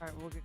All right, we'll get.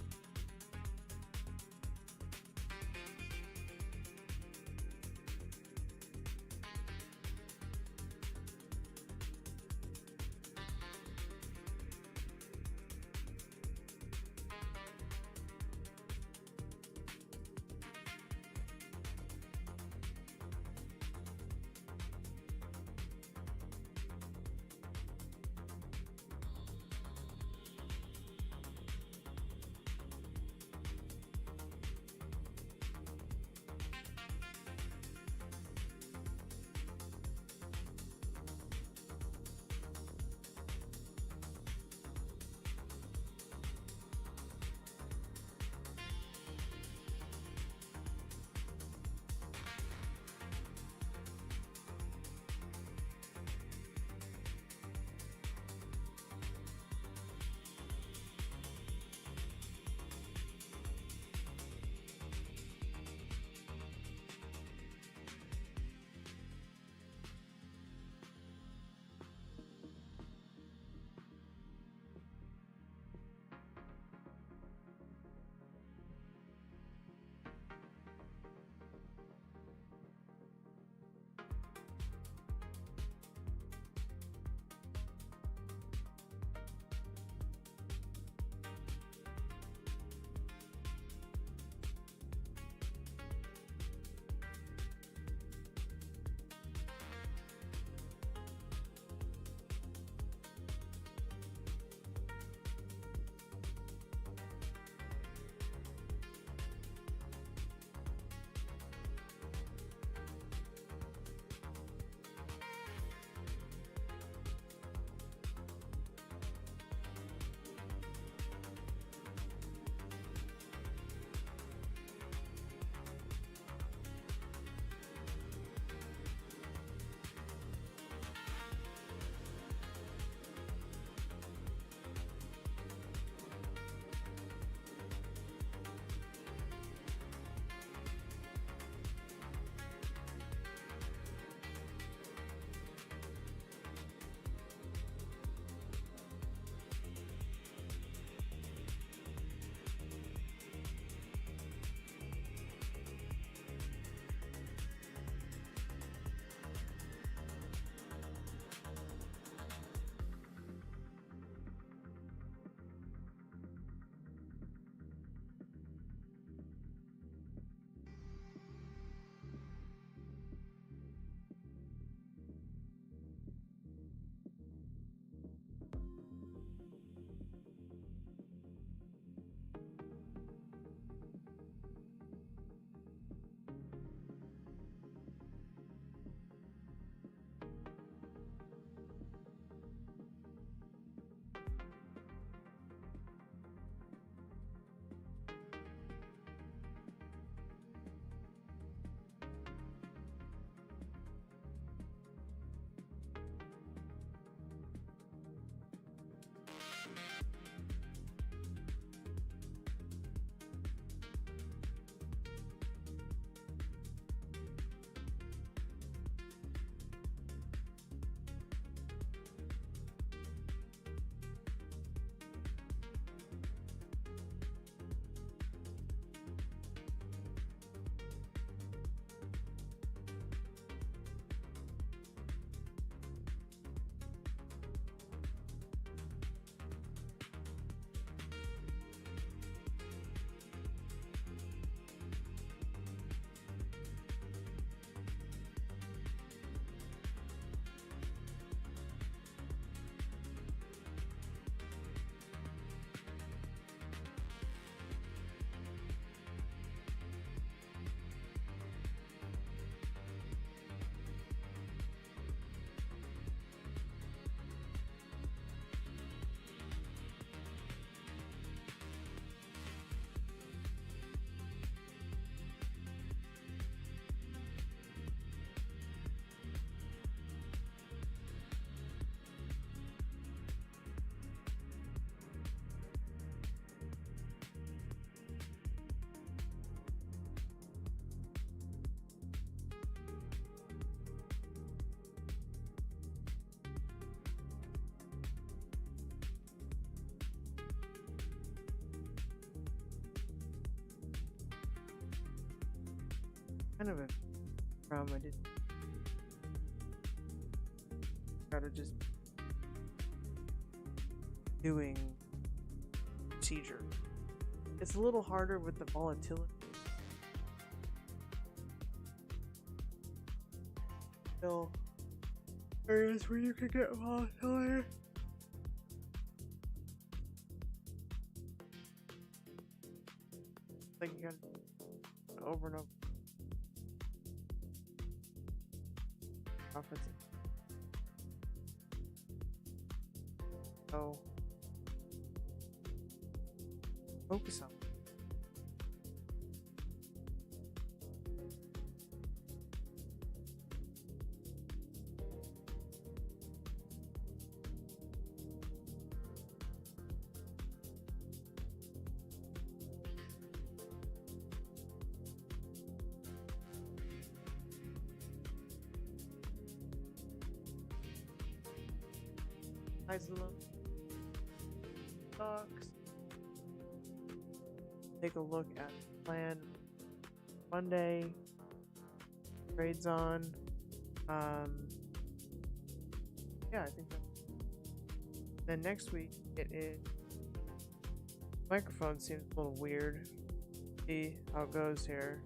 kind of a problem. I just gotta just doing procedure. It's a little harder with the volatility. Still, areas where you could get volatility. Like you gotta over and over. Profits. So focus on. Highs and lows. Stocks. Take a look at the plan Monday. Trades on. Yeah, I think that. Then next week it is. Microphone seems a little weird. See how it goes here.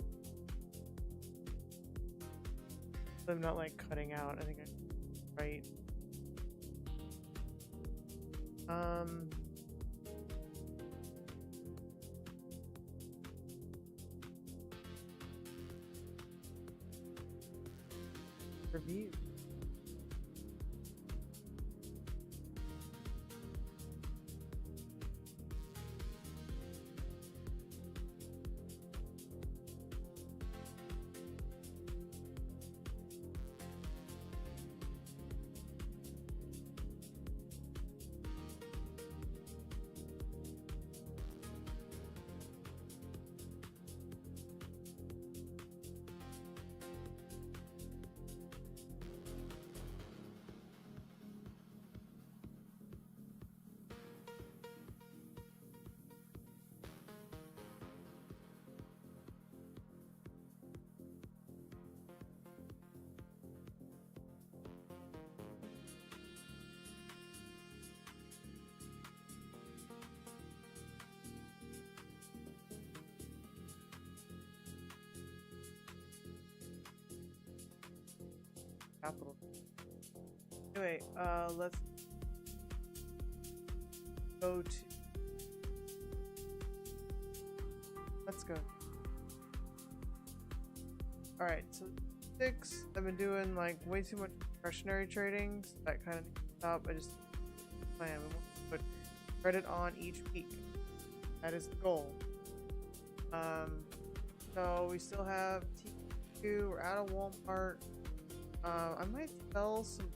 I'm not like cutting out. I think I right. Review. Capital. Anyway, let's go to. Let's go. All right, so 6. I've been doing like way too much discretionary trading. So that kind of stop. I just plan. We want to put credit on each peak. That is the goal. So we still have T2. We're out of Walmart. I might sell some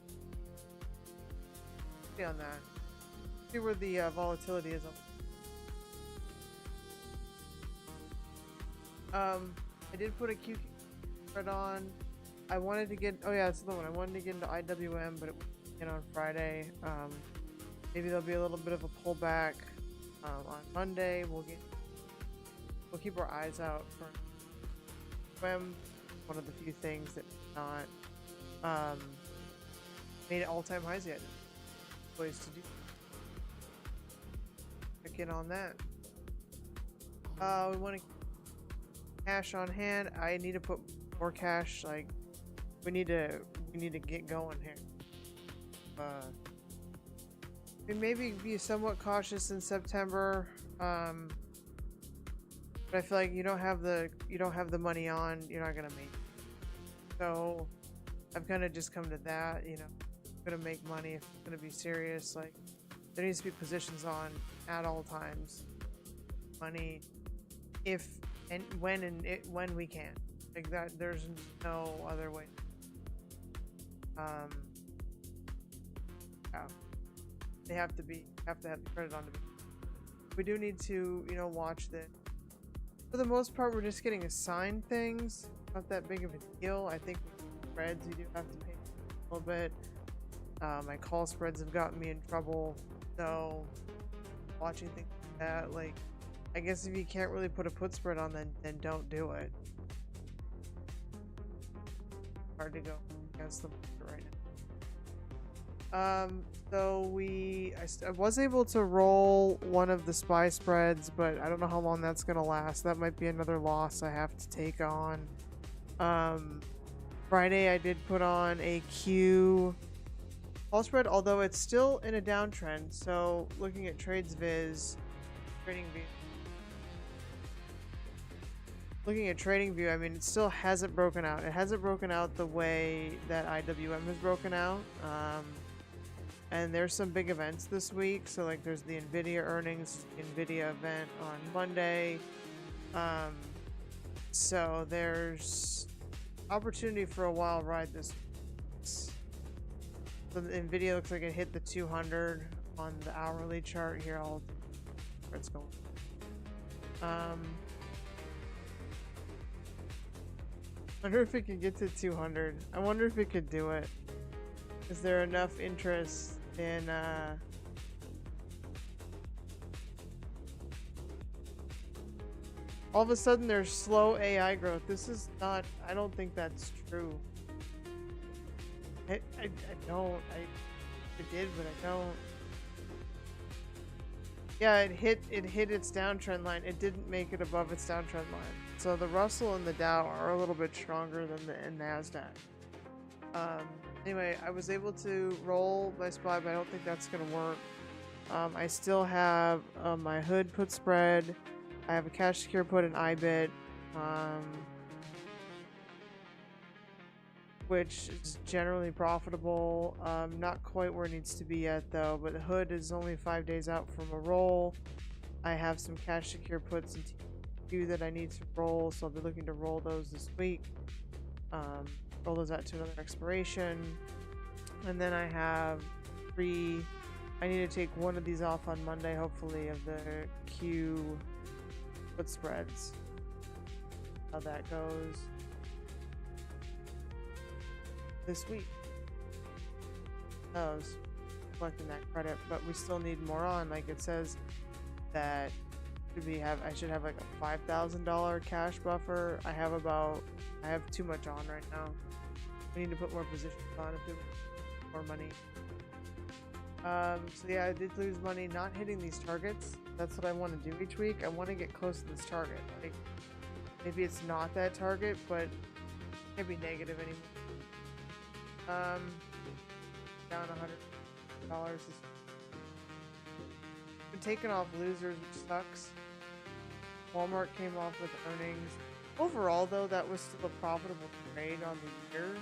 on that. See where the volatility is. I did put a QQ spread on. I wanted to get. Oh yeah, it's the one. I wanted to get into IWM, but it was in on Friday. Maybe there'll be a little bit of a pullback on Monday. We'll keep our eyes out for WM. One of the few things that not made it all-time highs yet. Ways to do. Check in on that. We want to cash on hand. I need to put more cash. Like we need to get going here. Maybe be somewhat cautious in September. But I feel like you don't have the money on. You're not gonna make it. So I've kind of just come to that. I'm gonna make money if I'm gonna be serious. Like there needs to be positions on at all times. Money, if and when we can. Like that, there's no other way. Yeah, they have to have the credit on to be. We do need to, watch that. For the most part, we're just getting assigned things. Not that big of a deal. I think with spreads, you do have to pay a little bit. My call spreads have gotten me in trouble. So, watching things like that, like, I guess if you can't really put a put spread on, then don't do it. hard to go against the market right now. So I was able to roll one of the SPY spreads, but I don't know how long that's gonna last. That might be another loss I have to take on. Friday I did put on a Q call spread, although it's still in a downtrend. So looking at TradesViz, TradingView. Looking at TradingView, I mean, it still hasn't broken out. It hasn't broken out the way that IWM has broken out. And there's some big events this week. So like there's the NVIDIA earnings, NVIDIA event on Monday. So there's opportunity for a wild ride this week. So the NVIDIA looks like it hit the 200 on the hourly chart here. Where it's going. I wonder if it could get to 200. I wonder if it could do it. Is there enough interest in all of a sudden there's slow AI growth. This is not, I don't think that's true. I don't. It did, but I don't. Yeah, it hit its downtrend line. It didn't make it above its downtrend line. So the Russell and the Dow are a little bit stronger than the NASDAQ. Anyway, I was able to roll my SPY, but I don't think that's gonna work. I still have my hood put spread. I have a cash secure put in IBIT, which is generally profitable. Not quite where it needs to be yet though, but the hood is only 5 days out from a roll. I have some cash secure puts in T2 that I need to roll, so I'll be looking to roll those this week. Roll those out to another expiration. And then I have I need to take one of these off on Monday, hopefully, of the Q put spreads. How that goes this week. Those collecting that credit, but we still need more on. Like it says that I should have like a $5,000 cash buffer. I have too much on right now. We need to put more positions on if we want more money. So yeah, I did lose money not hitting these targets. That's what I want to do each week. I want to get close to this target. Like maybe it's not that target, but it can't be negative anymore. Down $100. Been taking off losers, which sucks. Walmart came off with earnings. Overall, though, that was still a profitable trade on the year.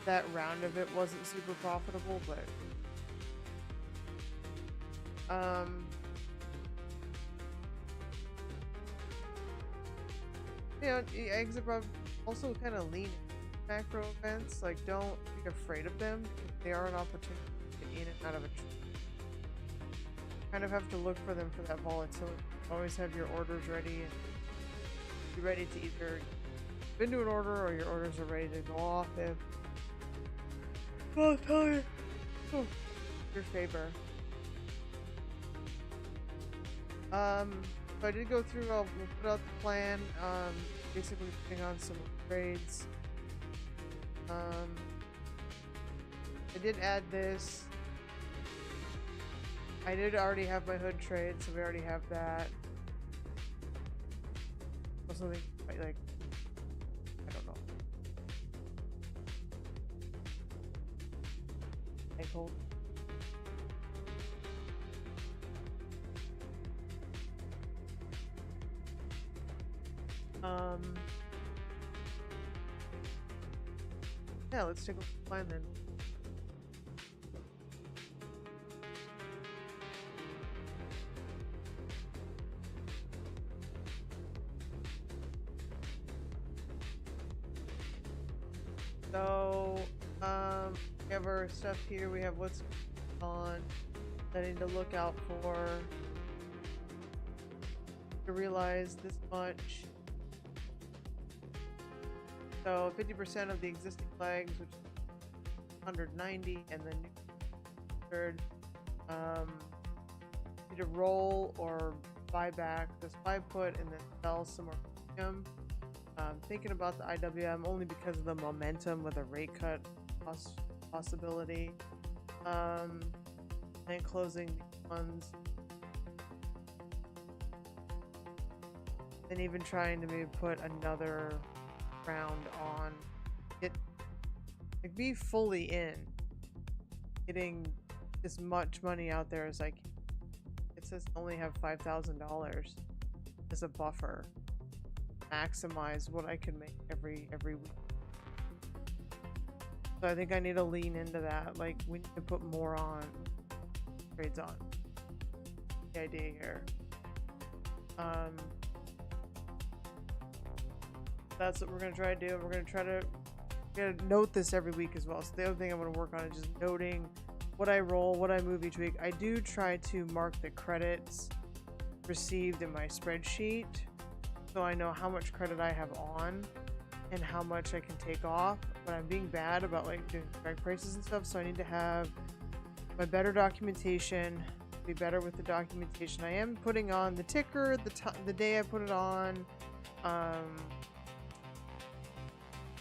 That round of it wasn't super profitable, but you know, eggs above also kind of lean macro events. Like, don't be afraid of them because they are an opportunity to get in and out of a trade. Kind of have to look for them for that volatility. Always have your orders ready and be ready to either go into an order or your orders are ready to go off if your favor. So I did go through, we'll put out the plan, basically putting on some trades. I did add this. I did already have my hood trade, so we already have that. Also think, like, I don't know. I hold. Yeah, let's take a look at the plan then. So, we have our stuff here. We have what's on that I need to look out for to realize this much. So 50% of the existing flags, which is 190, and then 100. Need to roll or buy back this buy put and then sell some more premium. Thinking about the IWM only because of the momentum with a rate cut possibility. And closing these ones. And even trying to maybe put another round on it, like be fully in, getting as much money out there as I can. It says I only have $5,000 as a buffer, maximize what I can make every week. So I think I need to lean into that. Like we need to put more on trades on. The idea here. That's what we're gonna try to do. We're gonna note this every week as well. So the other thing I'm gonna work on is just noting what I roll, what I move each week. I do try to mark the credits received in my spreadsheet, so I know how much credit I have on and how much I can take off. But I'm being bad about like doing strike prices and stuff, so I need to have my better documentation. Be better with the documentation. I am putting on the ticker the day I put it on.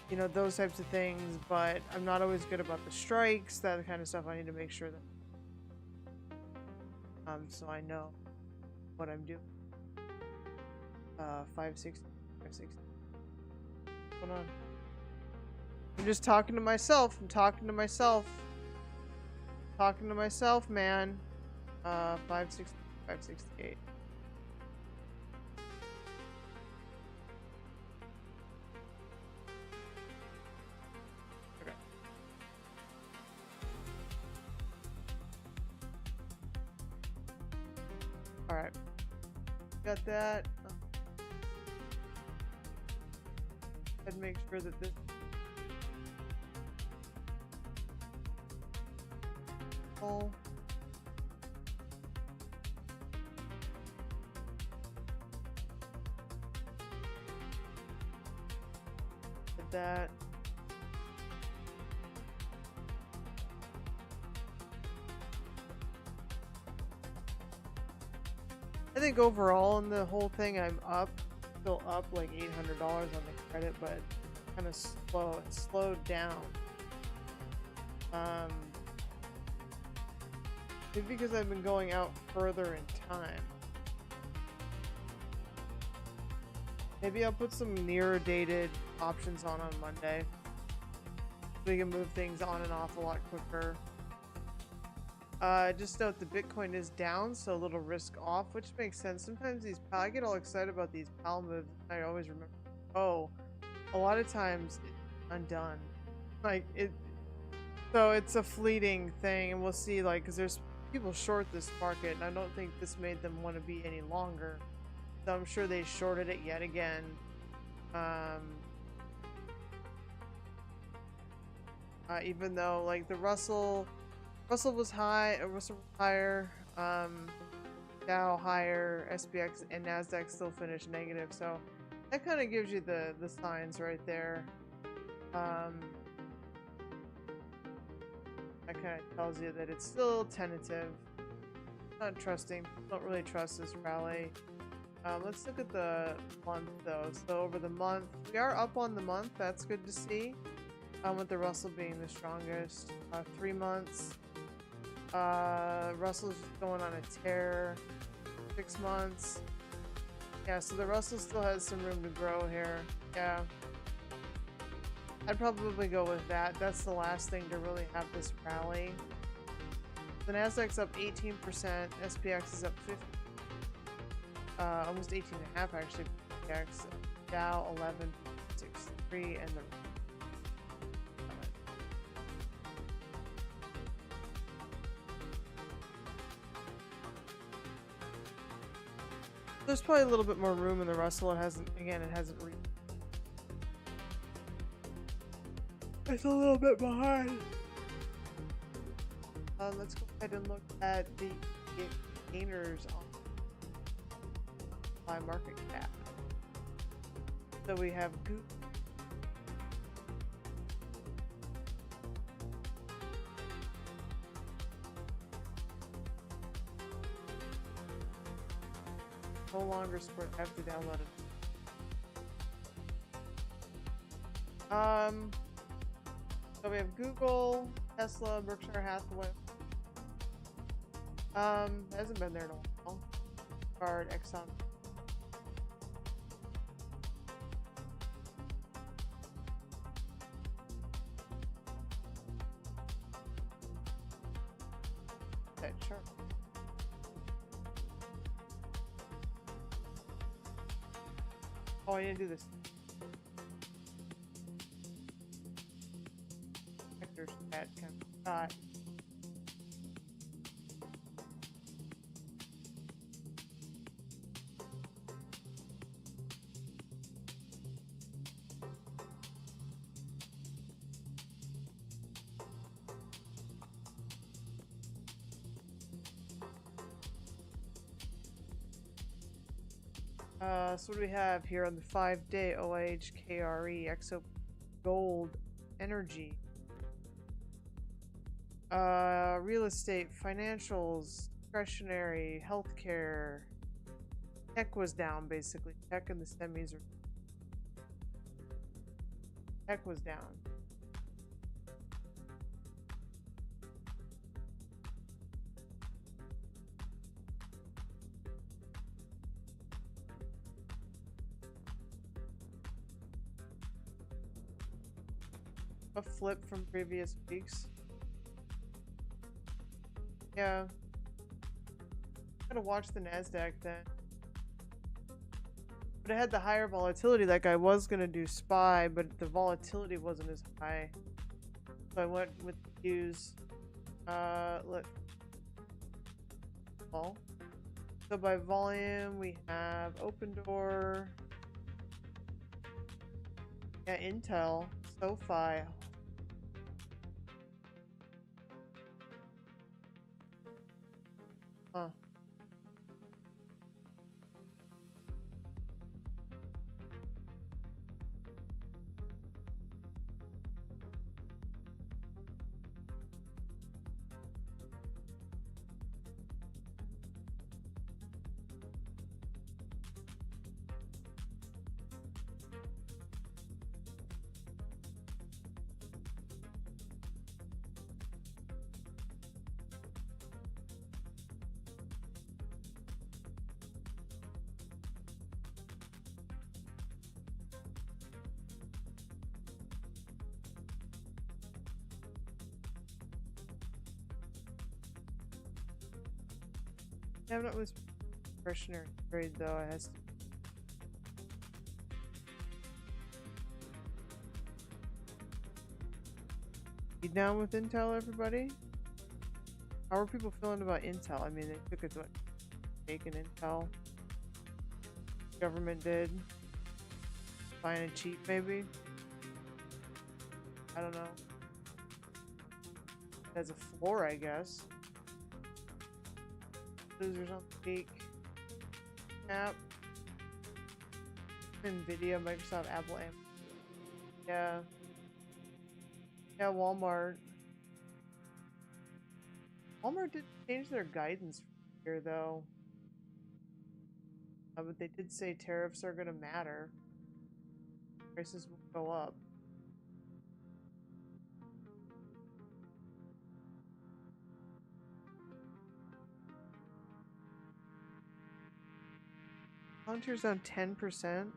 You know, those types of things, but I'm not always good about the strikes, that kind of stuff. I need to make sure that so I know what I'm doing. 560. What's going on? I'm just talking to myself. I'm talking to myself. Talking to myself, man. 560, 568. Alright. Got that. I'd make sure that this. Oh. Did that. I think overall in the whole thing, I'm still up like $800 on the credit, but kind of slow. It slowed down. Maybe because I've been going out further in time. Maybe I'll put some nearer dated options on Monday. So we can move things on and off a lot quicker. Just note the Bitcoin is down, so a little risk off, which makes sense. Sometimes I get all excited about these PAL moves. I always remember, oh, a lot of times it's undone. Like so it's a fleeting thing, and we'll see. Like, because there's people short this market, and I don't think this made them want to be any longer. So I'm sure they shorted it yet again. Even though like the Russell was high, Russell was higher, Dow higher, SPX and Nasdaq still finished negative, so that kind of gives you the signs right there. That kind of tells you that it's still tentative, not trusting. Don't really trust this rally. Let's look at the month though. So over the month, we are up on the month. That's good to see. With the Russell being the strongest. 3 months. Russell's going on a tear. 6 months. Yeah, so the Russell still has some room to grow here. Yeah. I'd probably go with that. That's the last thing to really have this rally. The Nasdaq's up 18%. SPX is up 50. Almost 18.5 actually. SPX. Dow 11.63 and the there's probably a little bit more room in the Russell. It hasn't reached. It's a little bit behind. Let's go ahead and look at the gainers by market cap. So we have Google. No longer support. I have to download it. So we have Google, Tesla, Berkshire Hathaway. Hasn't been there in a while. Card, Exxon. Okay, sure. Oh, I need to do this. Vector stat kind of thought. So what do we have here on the 5-day OIHKRE Exo Gold Energy? Real estate, financials, discretionary, healthcare. Tech was down basically. Tech and the semis are. Tech was down. A flip from previous weeks. Yeah. Gotta watch the NASDAQ then. But it had the higher volatility, like I was gonna do SPY, but the volatility wasn't as high. So I went with the Qs. So by volume we have Opendoor. Yeah, Intel, SoFi. Huh. Yeah, that was discretionary trade though. It has to. You down with Intel, everybody? How are people feeling about Intel? I mean, they took it to take an Intel. Government did. Buying it cheap, maybe. I don't know. As a floor, I guess. Losers on the peak. App. Nvidia, Microsoft, Apple, Amazon. Yeah. Yeah, Walmart. Walmart did change their guidance here, though. But they did say tariffs are going to matter. Prices will go up. Palantir's down 10%.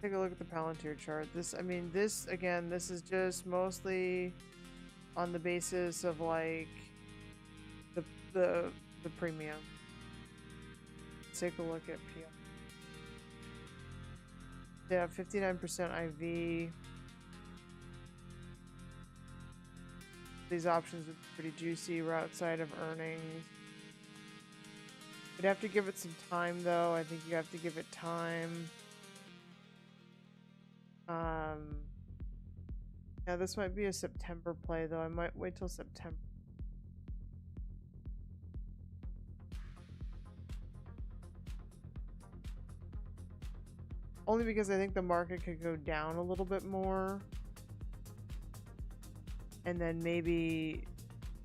Take a look at the Palantir chart. This, I mean, this, again, this is just mostly on the basis of, like, the premium. Let's take a look at PL. Yeah, 59% IV. These options are pretty juicy. We're outside of earnings. You'd have to give it some time, though. I think you have to give it time. Yeah, this might be a September play, though. I might wait till September. Only because I think the market could go down a little bit more. And then maybe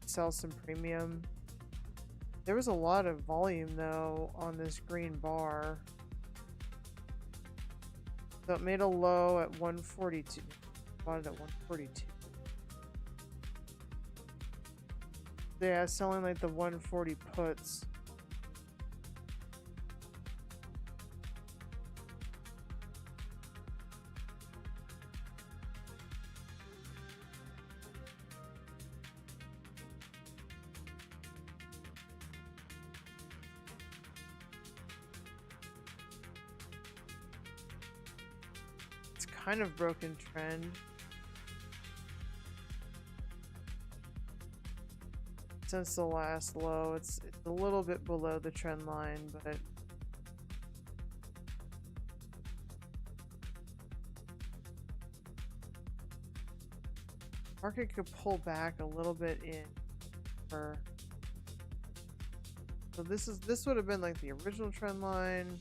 sell some premium. There was a lot of volume, though, on this green bar. So it made a low at 142. Bought it at 142. So yeah, selling like the 140 puts. Kind of broken trend. Since the last low, it's a little bit below the trend line, but market could pull back a little bit in for. So this would have been like the original trend line.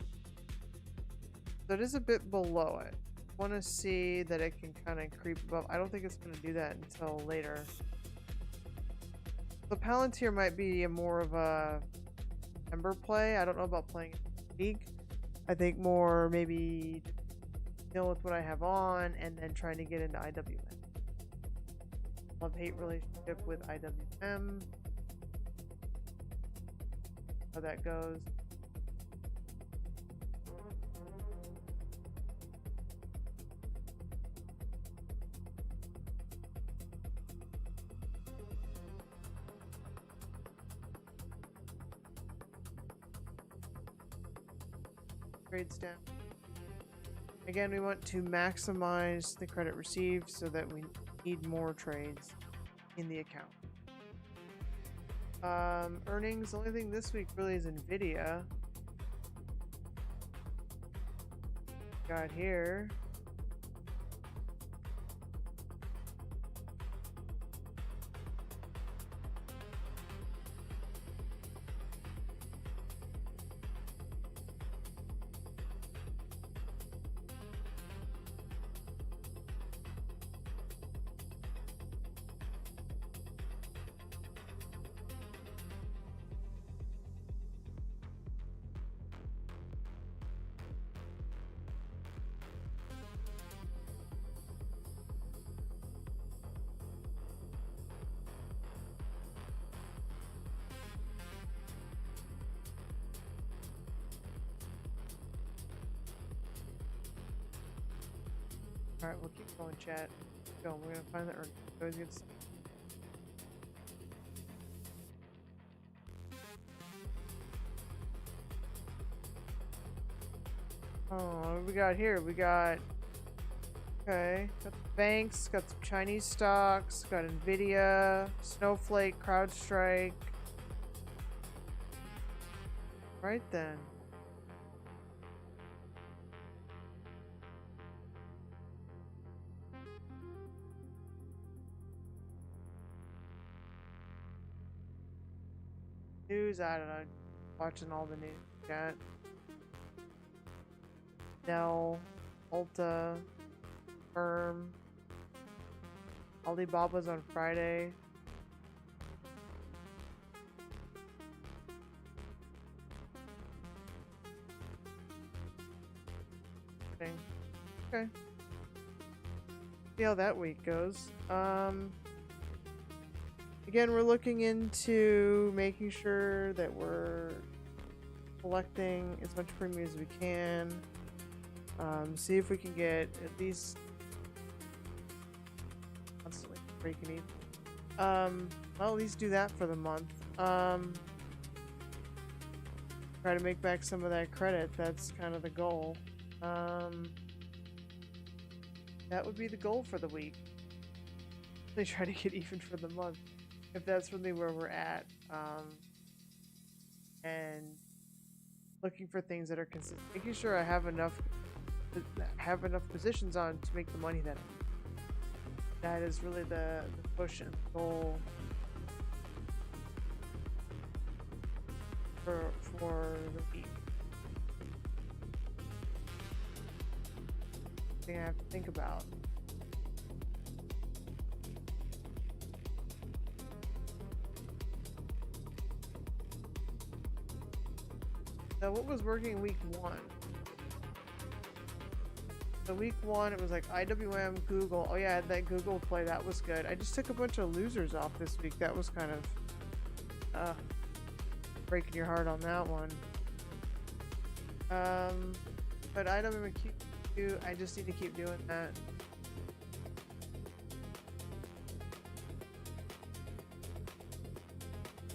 So it is a bit below it. Want to see that it can kind of creep above. I don't think it's going to do that until later. The Palantir might be a more of a September play. I don't know about playing it this week. I think more maybe deal with what I have on and then trying to get into IWM. Love-hate relationship with IWM. How that goes. Trades down. Again, we want to maximize the credit received so that we need more trades in the account. Earnings, the only thing this week really is Nvidia. Got here. Alright, we'll keep going, chat. Keep going. We're gonna find the earnings. Always good stuff. Oh, what do we got here? We got... Okay. Got the banks, got some Chinese stocks, got Nvidia, Snowflake, CrowdStrike. Right then. News, I don't know. Watching all the news. Got Dell, Ulta, Firm, Alibaba's on Friday. Okay. See how that week goes. Again, we're looking into making sure that we're collecting as much premium as we can. See if we can get at least constantly breaking even. Well, at least do that for the month. Try to make back some of that credit. That's kind of the goal. That would be the goal for the week. They try to get even for the month, if that's really where we're at. And looking for things that are consistent, making sure I have enough positions on to make the money that I need. That is really the push and goal for the week. Thing I have to think about. So what was working week 1? So week 1, it was like IWM, Google. Oh yeah, I had that Google play. That was good. I just took a bunch of losers off this week. That was kind of breaking your heart on that one. But IWM and Q, I just need to keep doing that.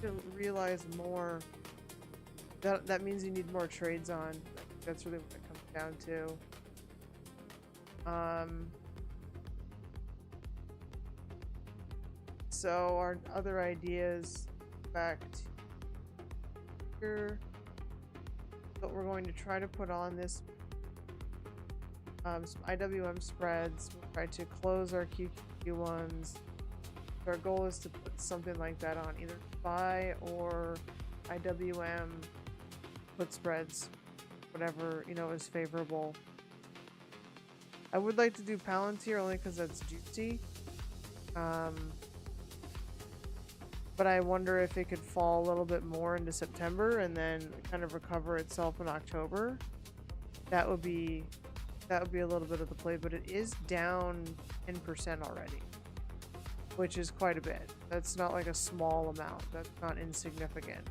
To realize more. That means you need more trades on. That's really what it comes down to. So our other ideas, back to here, what we're going to try to put on this, some IWM spreads. We'll try to close our QQQ ones. Our goal is to put something like that on either SPY or IWM put spreads, whatever, you know, is favorable. I would like to do Palantir only because that's juicy. But I wonder if it could fall a little bit more into September and then kind of recover itself in October. That would be a little bit of the play, but it is down 10% already, which is quite a bit. That's not like a small amount. That's not insignificant.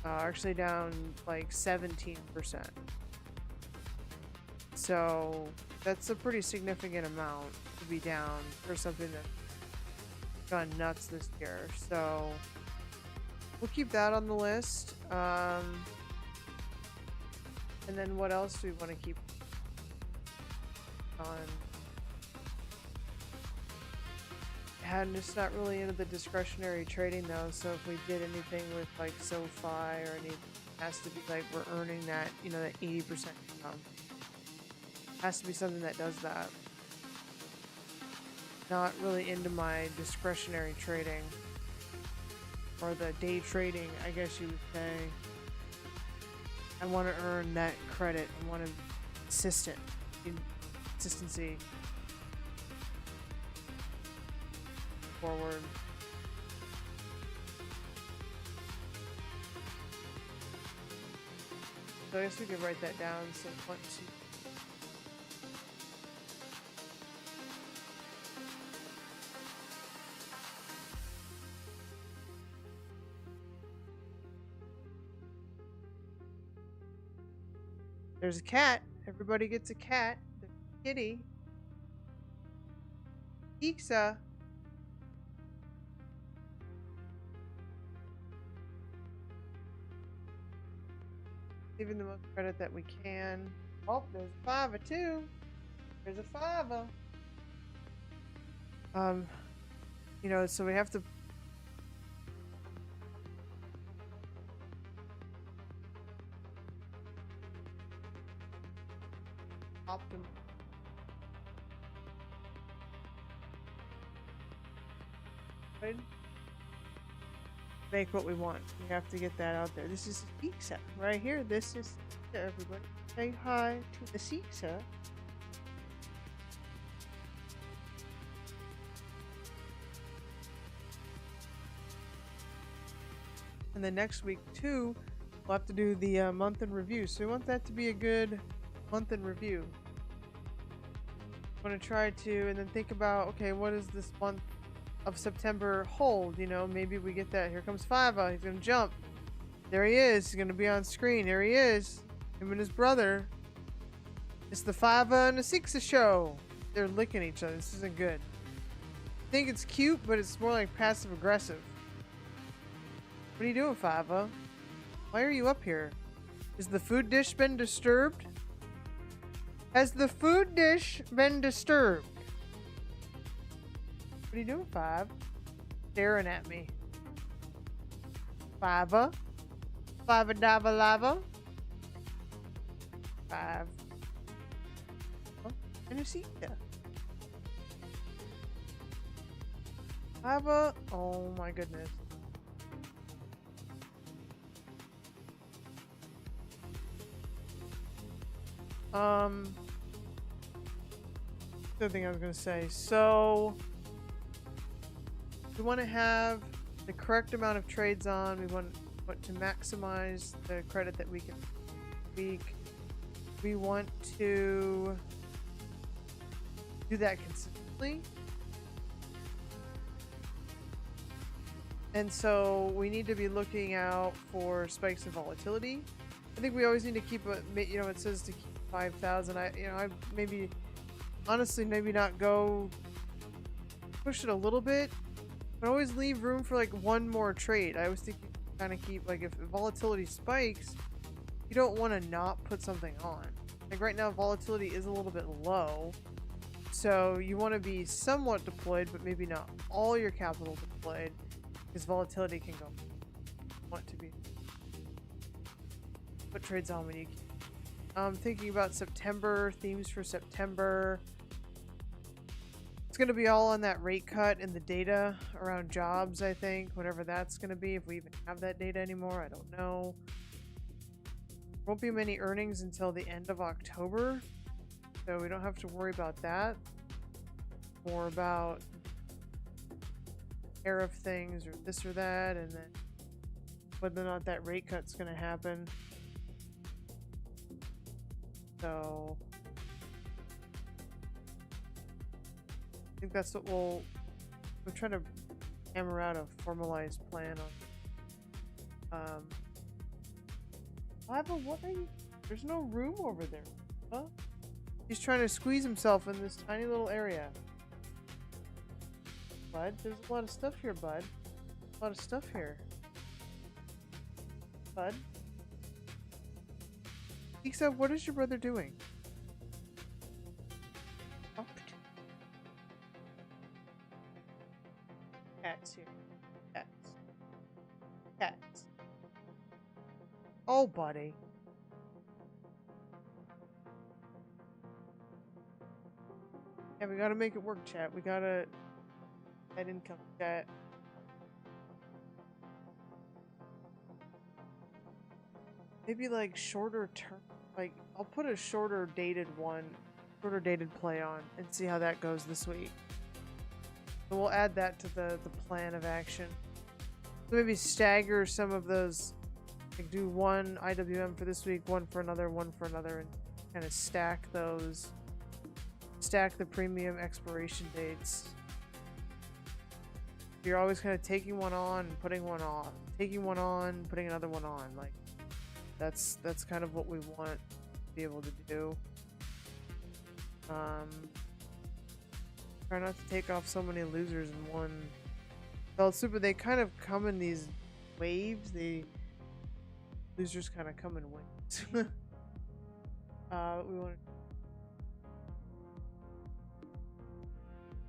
Actually down like 17%. So that's a pretty significant amount to be down for something that's gone nuts this year. So we'll keep that on the list. And then what else do we want to keep on? And it's not really into the discretionary trading though, so if we did anything with like SoFi or anything, it has to be like we're earning that, you know, that 80% income. It has to be something that does that. Not really into my discretionary trading or the day trading, I guess you would say. I want to earn that credit. I want to consistency forward. So I guess we could write that down. So 1, 2. There's a cat. Everybody gets a cat. The kitty. Ixa. Giving the most credit that we can. Oh, there's a 5 too. There's a 5. You know, so we have to make what we want. We have to get that out there. This is Ixa right here. This is everybody. Say hi to the Ixa. And then next week too, we'll have to do the month in review. So we want that to be a good month in review. I want to try to, and then think about, okay, what does this month of September hold? You know, maybe we get that. Here comes Fava. He's gonna jump. There he is. He's gonna be on screen. Here he is. Him and his brother. It's the Fava and the Sixa show. They're licking each other. This isn't good. I think it's cute, but it's more like passive aggressive. What are you doing, Fava? Why are you up here? Is the food dish been disturbed? Has the food dish been disturbed? What are you doing, Five? Staring at me. Fava? Fava Dava Lava? Five. Oh, and you see that? Fava? Oh my goodness. The thing I was gonna say. So we want to have the correct amount of trades on. We want to maximize the credit that we can week. we want to do that consistently. And so we need to be looking out for spikes in volatility. I think we always need to keep a, it says to keep 5,000. I maybe, honestly, maybe not go push it a little bit, but always leave room for like one more trade. I always think you kind of keep, like, if volatility spikes, you don't want to not put something on. Like right now, volatility is a little bit low, so you want to be somewhat deployed, but maybe not all your capital deployed, because volatility can go. Want to be put trades on when you can. Thinking about September, themes for September. It's going to be all on that rate cut and the data around jobs, I think, whatever that's going to be. If we even have that data anymore, I don't know. Won't be many earnings until the end of October, so we don't have to worry about that. More about tariff things or this or that, and then whether or not that rate cut's going to happen. So I think that's what we'll try to hammer out a formalized plan on. Lava, what are you? There's no room over there. Huh? He's trying to squeeze himself in this tiny little area. Bud, there's a lot of stuff here, bud. A lot of stuff here. Bud? Except, what is your brother doing? Oh. Cats here. Cats. Cats. Oh, buddy. Yeah, we gotta make it work, chat. We gotta... That income, chat. Maybe like shorter term, like I'll put a shorter dated play on and see how that goes this week. So we'll add that to the plan of action. So maybe stagger some of those, like do one IWM for this week, one for another, and kind of stack those, stack the premium expiration dates. You're always kind of taking one on and putting one off, taking one on, putting another one on, like. That's kind of what we want to be able to do. Try not to take off so many losers in one. Well, super. They kind of come in these waves. The losers kind of come in waves. We want.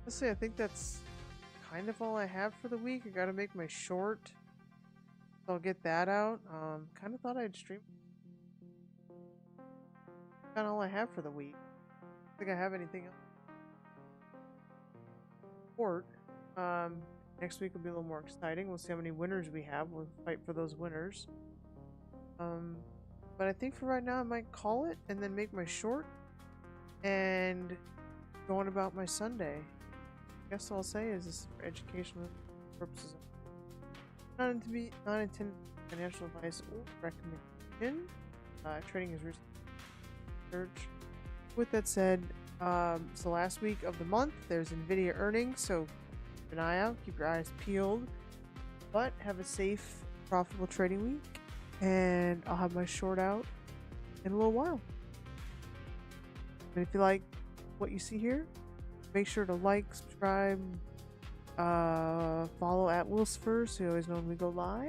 Let's see. I think that's kind of all I have for the week. I got to make my short. So I'll get that out. Kind of thought I'd stream. Kind of all I have for the week. I don't think I have anything else. Sport. Next week will be a little more exciting. We'll see how many winners we have. We'll fight for those winners. But I think for right now I might call it and then make my short and go on about my Sunday. I guess all I'll say is this is for educational purposes. Not intended financial advice or recommendation. Trading is research. With that said, it's the last week of the month. There's NVIDIA earnings, so keep an eye out. Keep your eyes peeled. But have a safe, profitable trading week. And I'll have my short out in a little while. And if you like what you see here, make sure to like, subscribe, follow at Wilsfer so you always know when we go live.